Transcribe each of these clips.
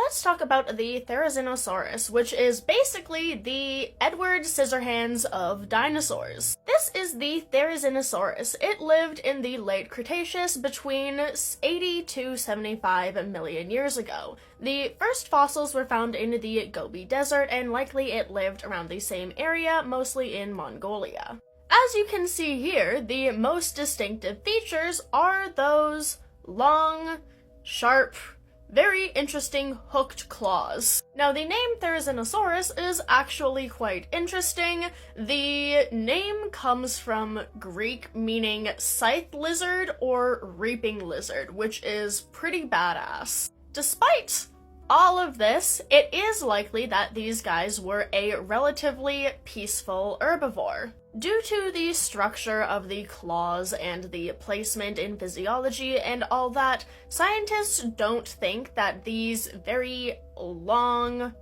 let's talk about the Therizinosaurus, which is basically the Edward Scissorhands of dinosaurs. This is the Therizinosaurus. It lived in the late Cretaceous between 80 to 75 million years ago. The first fossils were found in the Gobi Desert, and likely it lived around the same area, mostly in Mongolia. As you can see here, the most distinctive features are those long, sharp, very interesting hooked claws. Now, the name Therizinosaurus is actually quite interesting. The name comes from Greek meaning scythe lizard or reaping lizard, which is pretty badass. Despite all of this, it is likely that these guys were a relatively peaceful herbivore. Due to the structure of the claws and the placement in physiology and all that, scientists don't think that these very long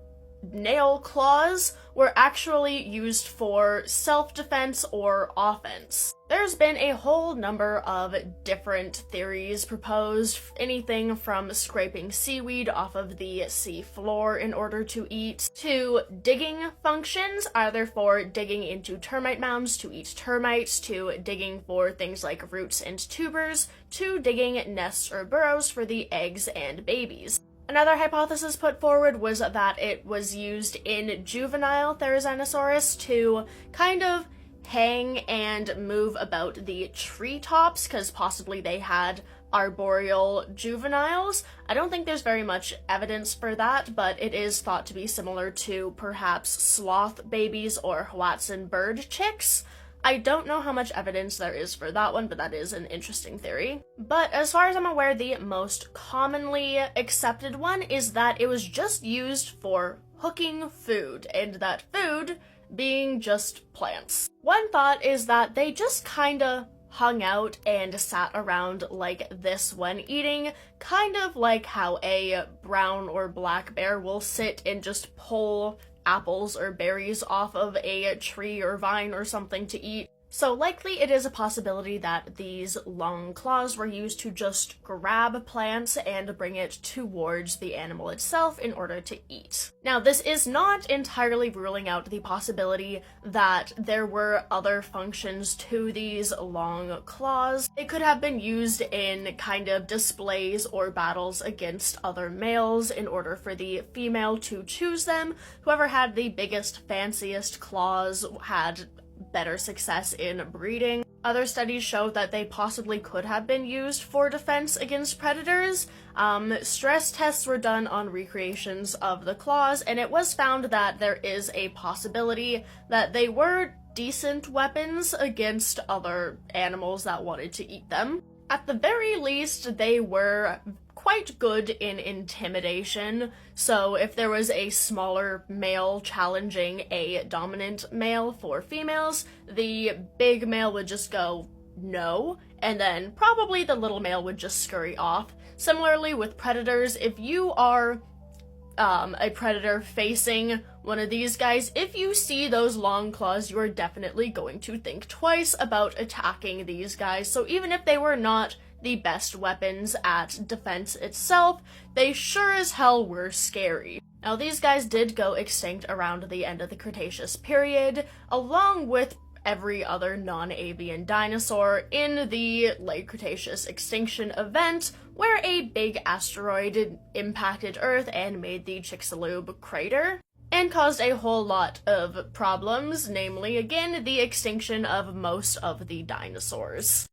nail claws were actually used for self-defense or offense. There's been a whole number of different theories proposed, anything from scraping seaweed off of the sea floor in order to eat, to digging functions, either for digging into termite mounds to eat termites, to digging for things like roots and tubers, to digging nests or burrows for the eggs and babies. Another hypothesis put forward was that it was used in juvenile Therizinosaurus to kind of hang and move about the treetops, because possibly they had arboreal juveniles. I don't think there's very much evidence for that, but it is thought to be similar to perhaps sloth babies or Hoatzin bird chicks. I don't know how much evidence there is for that one, but that is an interesting theory. But as far as I'm aware, the most commonly accepted one is that it was just used for hooking food, and that food being just plants. One thought is that they just kinda hung out and sat around like this when eating, kind of like how a brown or black bear will sit and just pull apples or berries off of a tree or vine or something to eat. So likely it is a possibility that these long claws were used to just grab plants and bring it towards the animal itself in order to eat. Now, this is not entirely ruling out the possibility that there were other functions to these long claws. They could have been used in kind of displays or battles against other males in order for the female to choose them. Whoever had the biggest, fanciest claws had better success in breeding. Other studies show that they possibly could have been used for defense against predators. Stress tests were done on recreations of the claws, and it was found that there is a possibility that they were decent weapons against other animals that wanted to eat them. At the very least, they were quite good in intimidation, so if there was a smaller male challenging a dominant male for females, the big male would just go, no, and then probably the little male would just scurry off. Similarly with predators, if you are a predator facing one of these guys, if you see those long claws, you are definitely going to think twice about attacking these guys. So even if they were not the best weapons at defense itself, they sure as hell were scary. Now, these guys did go extinct around the end of the Cretaceous period, along with every other non-avian dinosaur in the late Cretaceous extinction event, where a big asteroid impacted Earth and made the Chicxulub crater, and caused a whole lot of problems, namely, again, the extinction of most of the dinosaurs.